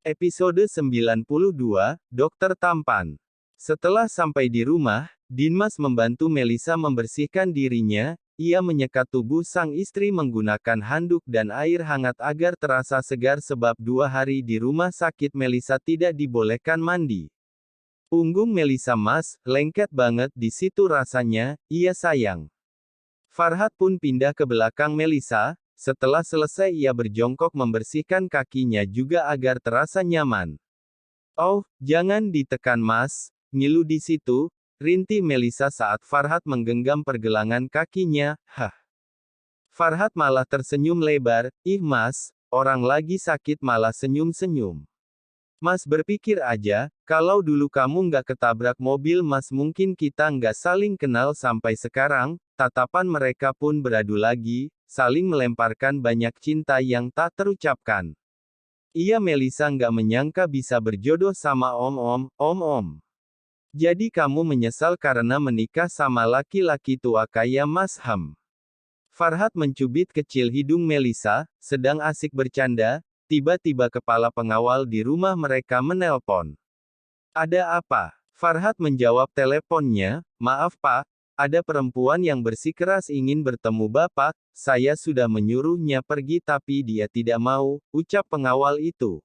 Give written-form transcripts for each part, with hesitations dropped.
Episode 92, Dokter Tampan. Setelah sampai di rumah, Dimas membantu Melisa membersihkan dirinya. Ia menyekat tubuh sang istri menggunakan handuk dan air hangat agar terasa segar sebab 2 hari di rumah sakit Melisa tidak dibolehkan mandi. Punggung Melisa lengket banget di situ rasanya, ia sayang. Farhat pun pindah ke belakang Melisa. Setelah selesai ia berjongkok membersihkan kakinya juga agar terasa nyaman. "Oh, jangan ditekan Mas, ngilu di situ," rintih Melisa saat Farhat menggenggam pergelangan kakinya. "Hah." Farhat malah tersenyum lebar, "Ih Mas, orang lagi sakit malah senyum-senyum. Mas berpikir aja, kalau dulu kamu nggak ketabrak mobil Mas mungkin kita nggak saling kenal sampai sekarang." Tatapan mereka pun beradu lagi, saling melemparkan banyak cinta yang tak terucapkan. Melisa nggak menyangka bisa berjodoh sama om-om. Jadi kamu menyesal karena menikah sama laki-laki tua kayak Mas Ham? Farhat mencubit kecil hidung Melisa, sedang asik bercanda, tiba-tiba kepala pengawal di rumah mereka menelpon. "Ada apa?" Farhat menjawab teleponnya, "Maaf Pak, ada perempuan yang bersikeras ingin bertemu Bapak, saya sudah menyuruhnya pergi tapi dia tidak mau," ucap pengawal itu.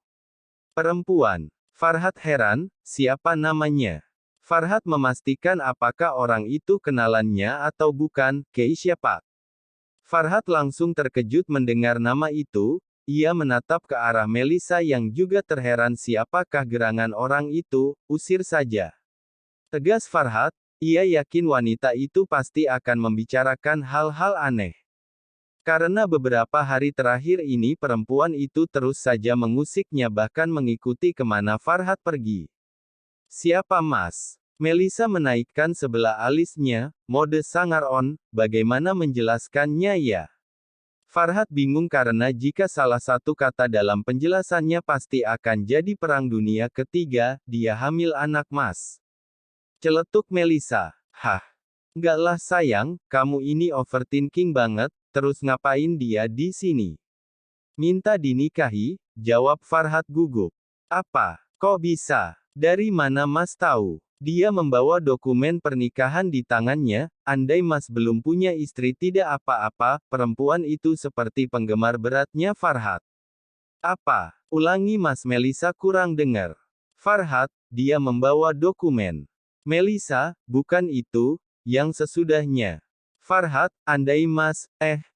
"Perempuan?" Farhat heran, "Siapa namanya?" Farhat memastikan apakah orang itu kenalannya atau bukan. "Keisha Pak." Farhat langsung terkejut mendengar nama itu, ia menatap ke arah Melisa yang juga terheran siapakah gerangan orang itu, "Usir saja." Tegas Farhat, ia yakin wanita itu pasti akan membicarakan hal-hal aneh. Karena beberapa hari terakhir ini perempuan itu terus saja mengusiknya bahkan mengikuti kemana Farhat pergi. "Siapa Mas?" Melisa menaikkan sebelah alisnya, mode sangar on, bagaimana menjelaskannya ya? Farhat bingung karena jika salah satu kata dalam penjelasannya pasti akan jadi perang dunia ketiga, dia hamil anak Mas. Celetuk Melisa. "Hah? Enggak lah sayang, kamu ini overthinking banget, terus ngapain dia di sini?" "Minta dinikahi," jawab Farhat gugup. "Apa? Kok bisa? Dari mana Mas tahu?" Dia membawa dokumen pernikahan di tangannya. Andai Mas belum punya istri tidak apa-apa, perempuan itu seperti penggemar beratnya Farhat. "Apa?" ulangi Mas Melisa kurang dengar. "Farhat, dia membawa dokumen." "Melisa, bukan itu, yang sesudahnya." Farhat, "Andai Mas,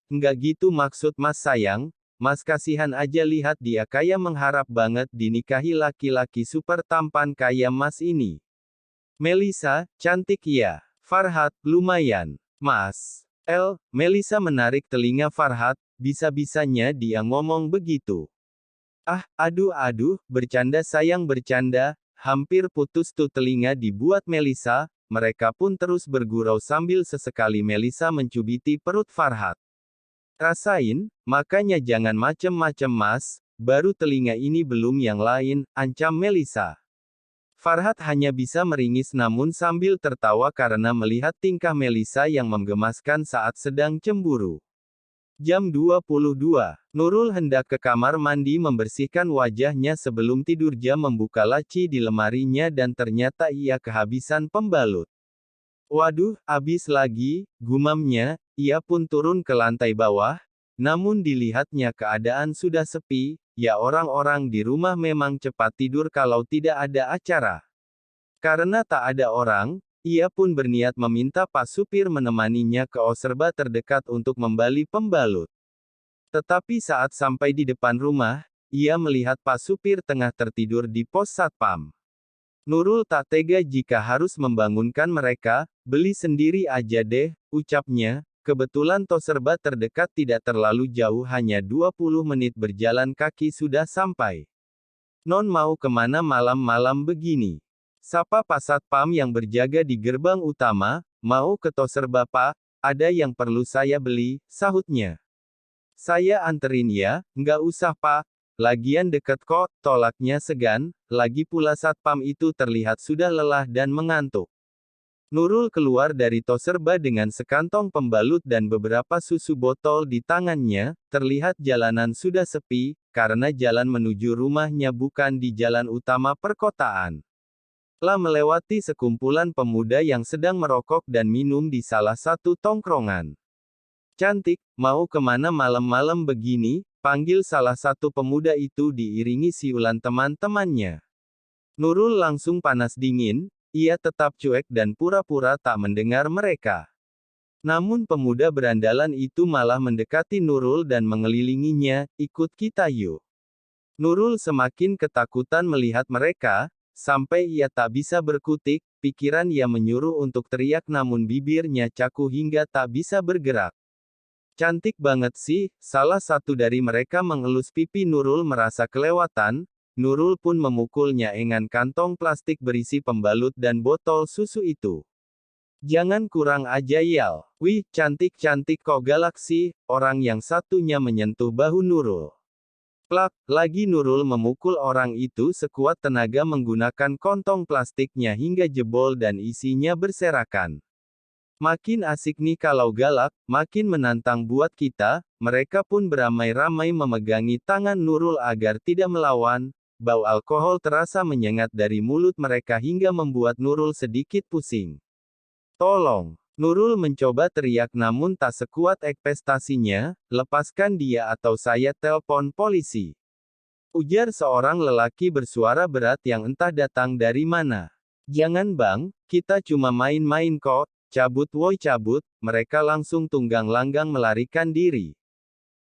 enggak gitu maksud Mas sayang, Mas kasihan aja lihat dia kayak mengharap banget dinikahi laki-laki super tampan kayak Mas ini." "Melisa, cantik ya." Farhat, "Lumayan, Mas." Melisa menarik telinga Farhat, bisa-bisanya dia ngomong begitu. "Ah, aduh, bercanda sayang bercanda." Hampir putus tuh telinga dibuat Melisa, mereka pun terus bergurau sambil sesekali Melisa mencubiti perut Farhat. "Rasain, makanya jangan macem-macem Mas, baru telinga ini belum yang lain," ancam Melisa. Farhat hanya bisa meringis namun sambil tertawa karena melihat tingkah Melisa yang menggemaskan saat sedang cemburu. Jam 22. Nurul hendak ke kamar mandi membersihkan wajahnya sebelum tidur. Jam membuka laci di lemarinya dan ternyata ia kehabisan pembalut. "Waduh, habis lagi," gumamnya, ia pun turun ke lantai bawah, namun dilihatnya keadaan sudah sepi, ya orang-orang di rumah memang cepat tidur kalau tidak ada acara. Karena tak ada orang, ia pun berniat meminta Pak Supir menemaninya ke Oserba terdekat untuk membeli pembalut. Tetapi saat sampai di depan rumah, ia melihat Pak Supir tengah tertidur di pos satpam. Nurul tak tega jika harus membangunkan mereka, "Beli sendiri aja deh," ucapnya. Kebetulan Toserba terdekat tidak terlalu jauh, hanya 20 menit berjalan kaki sudah sampai. "Non mau kemana malam-malam begini?" Sapa Pak Satpam yang berjaga di gerbang utama. "Mau ke Toserba Pak, ada yang perlu saya beli," sahutnya. "Saya anterin ya." "Nggak usah Pak, lagian deket kok," tolaknya segan, lagi pula Satpam itu terlihat sudah lelah dan mengantuk. Nurul keluar dari toserba dengan sekantong pembalut dan beberapa susu botol di tangannya. Terlihat jalanan sudah sepi, karena jalan menuju rumahnya bukan di jalan utama perkotaan. Telah melewati sekumpulan pemuda yang sedang merokok dan minum di salah satu tongkrongan. "Cantik, mau kemana malam-malam begini?" panggil salah satu pemuda itu diiringi siulan teman-temannya. Nurul langsung panas dingin, ia tetap cuek dan pura-pura tak mendengar mereka. Namun pemuda berandalan itu malah mendekati Nurul dan mengelilinginya, "Ikut kita yuk." Nurul semakin ketakutan melihat mereka, sampai ia tak bisa berkutik, pikiran ia menyuruh untuk teriak namun bibirnya kaku hingga tak bisa bergerak. "Cantik banget sih," salah satu dari mereka mengelus pipi Nurul merasa kelewatan. Nurul pun memukulnya dengan kantong plastik berisi pembalut dan botol susu itu. "Jangan kurang aja Yal. Wih, cantik-cantik kok galak sih." Orang yang satunya menyentuh bahu Nurul. Plak, lagi Nurul memukul orang itu sekuat tenaga menggunakan kantong plastiknya hingga jebol dan isinya berserakan. "Makin asik nih kalau galak, makin menantang buat kita." Mereka pun beramai-ramai memegangi tangan Nurul agar tidak melawan. Bau alkohol terasa menyengat dari mulut mereka hingga membuat Nurul sedikit pusing. "Tolong!" Nurul mencoba teriak namun tak sekuat ekspektasinya. "Lepaskan dia atau saya telpon polisi," ujar seorang lelaki bersuara berat yang entah datang dari mana. "Jangan bang, kita cuma main-main kok." "Cabut woi cabut." Mereka langsung tunggang langgang melarikan diri.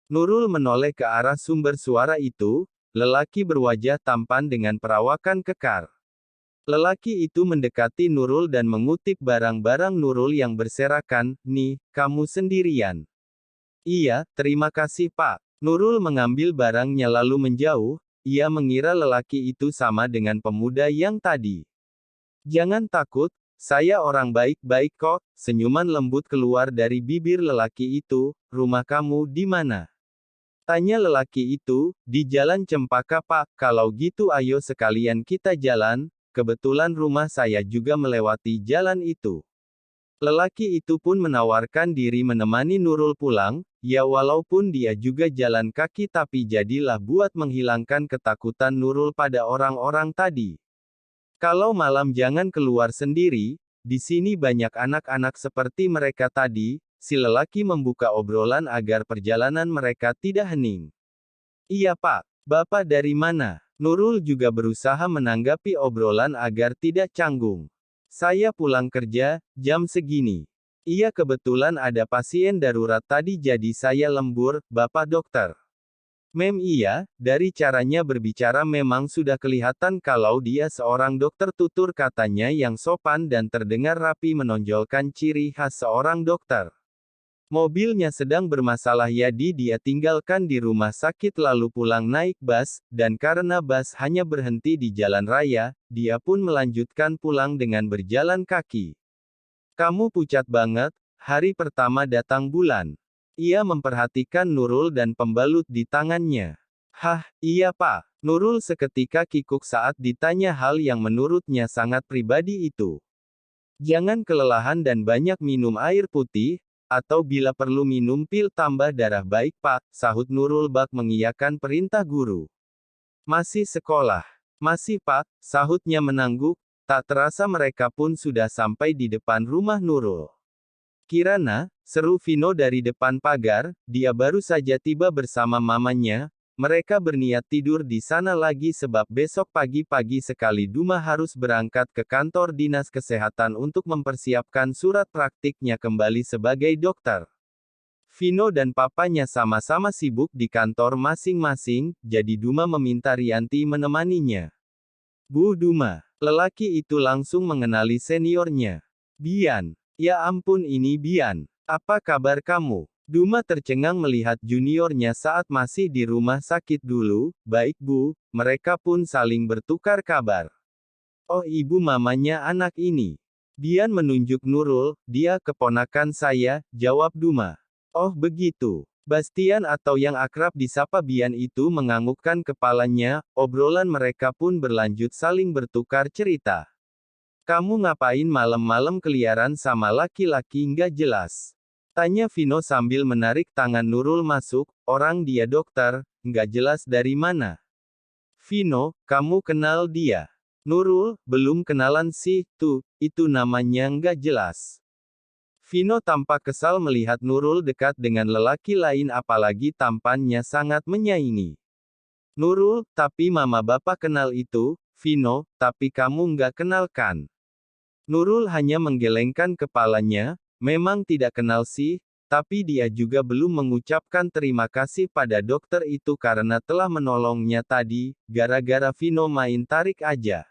Nurul menoleh ke arah sumber suara itu, lelaki berwajah tampan dengan perawakan kekar. Lelaki itu mendekati Nurul dan mengutip barang-barang Nurul yang berserakan. "Nih, kamu sendirian?" "Iya, terima kasih Pak." Nurul mengambil barangnya lalu menjauh, ia mengira lelaki itu sama dengan pemuda yang tadi. "Jangan takut, saya orang baik-baik kok." Senyuman lembut keluar dari bibir lelaki itu. "Rumah kamu di mana?" tanya lelaki itu. "Di Jalan Cempaka Pak." "Kalau gitu ayo sekalian kita jalan, kebetulan rumah saya juga melewati jalan itu." Lelaki itu pun menawarkan diri menemani Nurul pulang, ya walaupun dia juga jalan kaki tapi jadilah buat menghilangkan ketakutan Nurul pada orang-orang tadi. "Kalau malam jangan keluar sendiri, di sini banyak anak-anak seperti mereka tadi." Si lelaki membuka obrolan agar perjalanan mereka tidak hening. "Iya Pak, Bapak dari mana?" Nurul juga berusaha menanggapi obrolan agar tidak canggung. "Saya pulang kerja, jam segini. Iya kebetulan ada pasien darurat tadi jadi saya lembur, Bapak dokter." "Mem iya, dari caranya berbicara memang sudah kelihatan kalau dia seorang dokter," tutur katanya yang sopan dan terdengar rapi menonjolkan ciri khas seorang dokter. Mobilnya sedang bermasalah jadi dia tinggalkan di rumah sakit lalu pulang naik bus, dan karena bus hanya berhenti di jalan raya, dia pun melanjutkan pulang dengan berjalan kaki. "Kamu pucat banget, hari pertama datang bulan." Ia memperhatikan Nurul dan pembalut di tangannya. "Hah, iya Pak." Nurul seketika kikuk saat ditanya hal yang menurutnya sangat pribadi itu. "Jangan kelelahan dan banyak minum air putih, atau bila perlu minum pil tambah darah." "Baik Pak," sahut Nurul bak mengiyakan perintah guru. "Masih sekolah?" "Masih Pak," sahutnya menangguk. Tak terasa mereka pun sudah sampai di depan rumah Nurul. "Kirana," seru Vino dari depan pagar, dia baru saja tiba bersama mamanya. Mereka berniat tidur di sana lagi sebab besok pagi-pagi sekali Duma harus berangkat ke kantor dinas kesehatan untuk mempersiapkan surat praktiknya kembali sebagai dokter. Vino dan papanya sama-sama sibuk di kantor masing-masing, jadi Duma meminta Rianti menemaninya. "Bu Duma." Lelaki itu langsung mengenali seniornya. "Bian." "Ya ampun ini Bian. Apa kabar kamu?" Duma tercengang melihat juniornya saat masih di rumah sakit dulu. "Baik Bu." Mereka pun saling bertukar kabar. "Oh ibu mamanya anak ini." Bian menunjuk Nurul. "Dia keponakan saya," jawab Duma. "Oh begitu." Bastian atau yang akrab disapa Bian itu menganggukkan kepalanya. Obrolan mereka pun berlanjut saling bertukar cerita. Kamu ngapain malam-malam keliaran sama laki-laki nggak jelas? Tanya Vino sambil menarik tangan Nurul masuk, orang dia dokter, nggak jelas dari mana. Vino, kamu kenal dia? Nurul, belum kenalan sih, tuh, itu namanya nggak jelas. Vino tampak kesal melihat Nurul dekat dengan lelaki lain apalagi tampannya sangat menyaingi. Nurul, tapi mama bapak kenal itu, Vino, tapi kamu nggak kenal kan? Nurul hanya menggelengkan kepalanya, memang tidak kenal sih, tapi dia juga belum mengucapkan terima kasih pada dokter itu karena telah menolongnya tadi, gara-gara Vino main tarik aja.